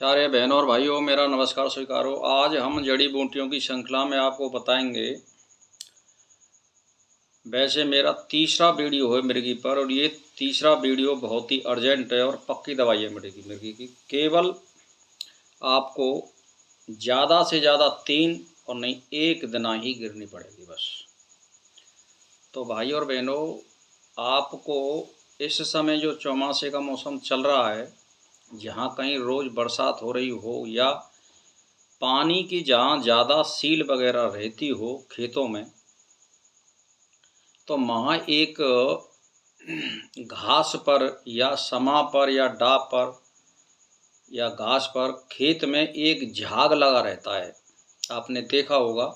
प्यारे बहनों और भाइयों, मेरा नमस्कार स्वीकार हो। आज हम जड़ी बूटियों की श्रृंखला में आपको बताएंगे। वैसे मेरा तीसरा वीडियो है मिर्गी पर, और ये तीसरा वीडियो बहुत ही अर्जेंट है और पक्की दवाई है मिर्गी की। केवल आपको ज़्यादा से ज़्यादा 3 और नहीं 1 दिन ही गिरनी पड़ेगी बस। तो भाई और बहनों, आपको इस समय जो चौमासे का मौसम चल रहा है, जहाँ कहीं रोज़ बरसात हो रही हो या पानी की जहाँ ज़्यादा सील वगैरह रहती हो खेतों में, तो वहाँ एक घास पर या समा पर या डाब पर या घास पर खेत में एक झाग लगा रहता है। आपने देखा होगा।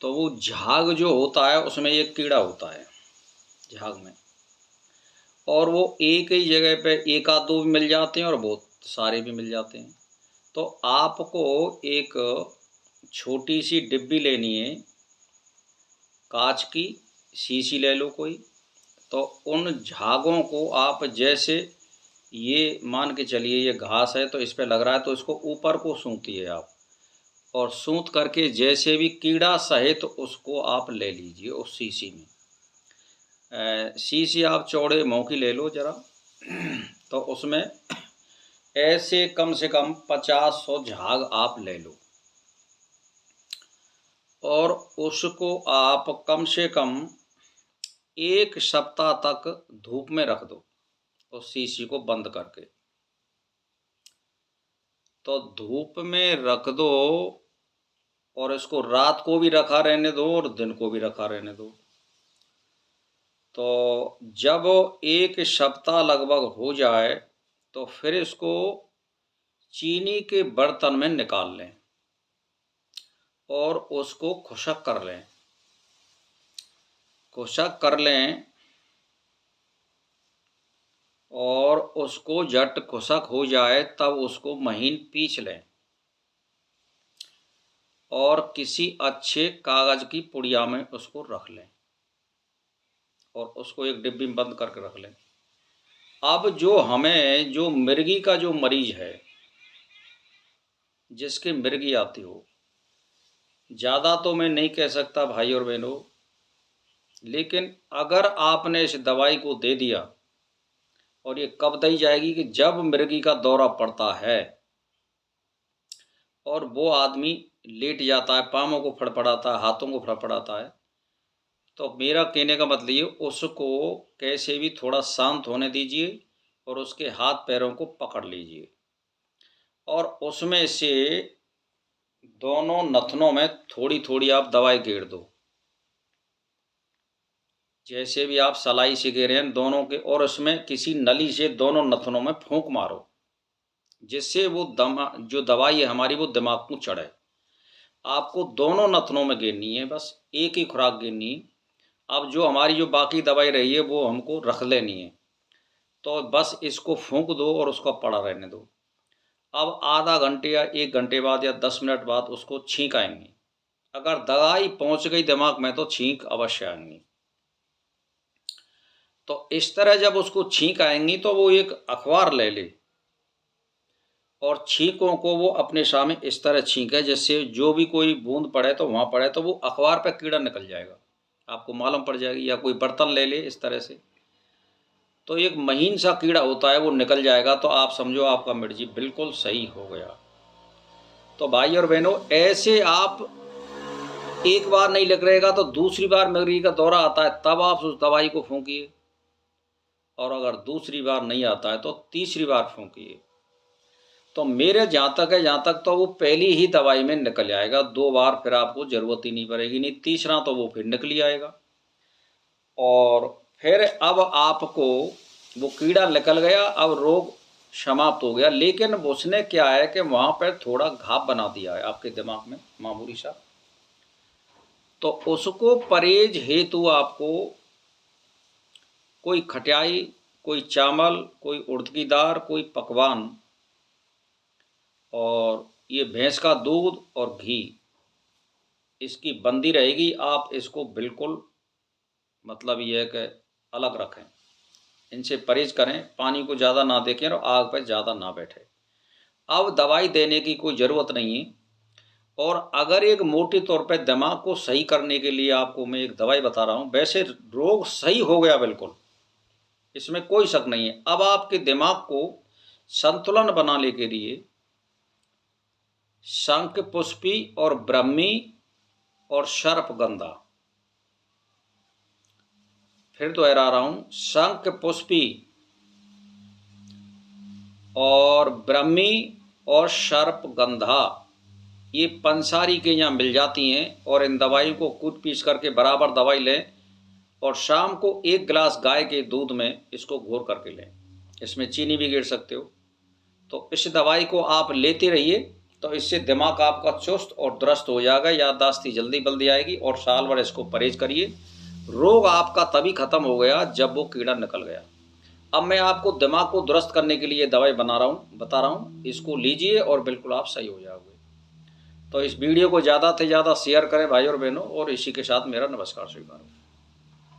तो वो झाग जो होता है उसमें एक कीड़ा होता है झाग में, और वो एक ही जगह पे एक आध दो भी मिल जाते हैं और बहुत सारे भी मिल जाते हैं। तो आपको एक छोटी सी डिब्बी लेनी है, कांच की शीशी ले लो कोई। तो उन झागों को आप जैसे, ये मान के चलिए ये घास है तो इस पे लग रहा है, तो इसको ऊपर को सूंघिए आप, और सूंघ करके जैसे भी कीड़ा सहित तो उसको आप ले लीजिए उस शीशी में। शीशी आप चौड़े मुँह की ले लो ज़रा। तो उसमें ऐसे कम से कम 50-100 झाग आप ले लो, और उसको आप कम से कम 1 सप्ताह तक धूप में रख दो उस शीशी को बंद करके। तो धूप में रख दो, और इसको रात को भी रखा रहने दो और दिन को भी रखा रहने दो। तो जब 1 सप्ताह लगभग हो जाए तो फिर इसको चीनी के बर्तन में निकाल लें और उसको खुशक कर लें। खुशक कर लें और उसको झट खुशक हो जाए तब उसको महीन पीस लें, और किसी अच्छे कागज़ की पुड़िया में उसको रख लें और उसको एक डिब्बी में बंद करके रख लें। अब जो मिर्गी का जो मरीज है, जिसके मिर्गी आती हो, ज़्यादा तो मैं नहीं कह सकता भाई और बहनों, लेकिन अगर आपने इस दवाई को दे दिया, और ये कब दी जाएगी कि जब मिर्गी का दौरा पड़ता है और वो आदमी लेट जाता है, पाँवों को फड़फड़ाता है, हाथों को फड़फड़ाता है, तो मेरा कहने का मतलब ये, उसको कैसे भी थोड़ा शांत होने दीजिए और उसके हाथ पैरों को पकड़ लीजिए, और उसमें से दोनों नथनों में थोड़ी थोड़ी आप दवाई गेर दो। जैसे भी आप सलाई से गेरे हैं दोनों के, और उसमें किसी नली से दोनों नथनों में फूंक मारो, जिससे वो जो दवाई है हमारी वो दिमाग को चढ़े। आपको दोनों नथनों में गिरनी है, बस एक ही खुराक गिरनी है। अब जो हमारी जो बाकी दवाई रही है वो हमको रख लेनी है। तो बस इसको फूंक दो और उसको पड़ा रहने दो। अब आधा घंटे या 1 घंटे बाद या 10 मिनट बाद उसको छींक आएंगी। अगर दवाई पहुंच गई दिमाग में तो छींक अवश्य आएंगी। तो इस तरह जब उसको छींक आएंगी तो वो एक अखबार ले ले, और छींकों को वो अपने सामने इस तरह छींके जिससे जो भी कोई बूंद पड़े तो वहाँ पड़े तो वो अखबार पे कीड़ा निकल जाएगा, आपको मालूम पड़ जाएगी। या कोई बर्तन ले ले इस तरह से, तो एक महीन सा कीड़ा होता है वो निकल जाएगा, तो आप समझो आपका मिर्गी बिल्कुल सही हो गया। तो भाई और बहनों, ऐसे आप एक बार नहीं लग रहेगा तो दूसरी बार मिर्गी का दौरा आता है तब आप उस दवाई को फूंकिए, और अगर दूसरी बार नहीं आता है तो तीसरी बार फूंकिए। तो मेरे जहाँ तक है, जहाँ तक तो वो पहली ही दवाई में निकल आएगा। 2 बार फिर आपको ज़रूरत ही नहीं पड़ेगी, नहीं तीसरा तो वो फिर निकल ही आएगा। और फिर अब आपको वो कीड़ा निकल गया, अब रोग समाप्त हो गया। लेकिन उसने क्या है कि वहाँ पर थोड़ा घाव बना दिया है आपके दिमाग में मामूली सा। तो उसको परहेज हेतु आपको कोई खटाई, कोई चावल, कोई उड़द की दाल, कोई पकवान, और ये भैंस का दूध और घी, इसकी बंदी रहेगी। आप इसको बिल्कुल मतलब ये है कि अलग रखें, इनसे परहेज करें, पानी को ज़्यादा ना देखें और आग पर ज़्यादा ना बैठे। अब दवाई देने की कोई ज़रूरत नहीं है। और अगर एक मोटे तौर पे दिमाग को सही करने के लिए आपको मैं एक दवाई बता रहा हूँ, वैसे रोग सही हो गया बिल्कुल, इसमें कोई शक नहीं है। अब आपके दिमाग को संतुलन बनाने के लिए शंख पुष्पी और ब्रह्मी और सर्पगंधा, फिर दोहरा रहा हूँ, शंख पुष्पी और ब्रह्मी और सर्पगंधा, ये पंसारी के यहाँ मिल जाती हैं। और इन दवाइयों को कूट पीस करके बराबर दवाई लें और शाम को 1 गिलास गाय के दूध में इसको घोर करके लें। इसमें चीनी भी गिर सकते हो। तो इस दवाई को आप लेते रहिए, तो इससे दिमाग आपका चुस्त और दुरुस्त हो जाएगा, याददाश्त जल्दी बल्दी आएगी। और साल भर इसको परहेज करिए। रोग आपका तभी ख़त्म हो गया जब वो कीड़ा निकल गया। अब मैं आपको दिमाग को दुरुस्त करने के लिए दवाई बता रहा हूँ, इसको लीजिए और बिल्कुल आप सही हो जाओगे। तो इस वीडियो को ज़्यादा से ज़्यादा शेयर करें भाई और बहनों, और इसी के साथ मेरा नमस्कार स्वीकार।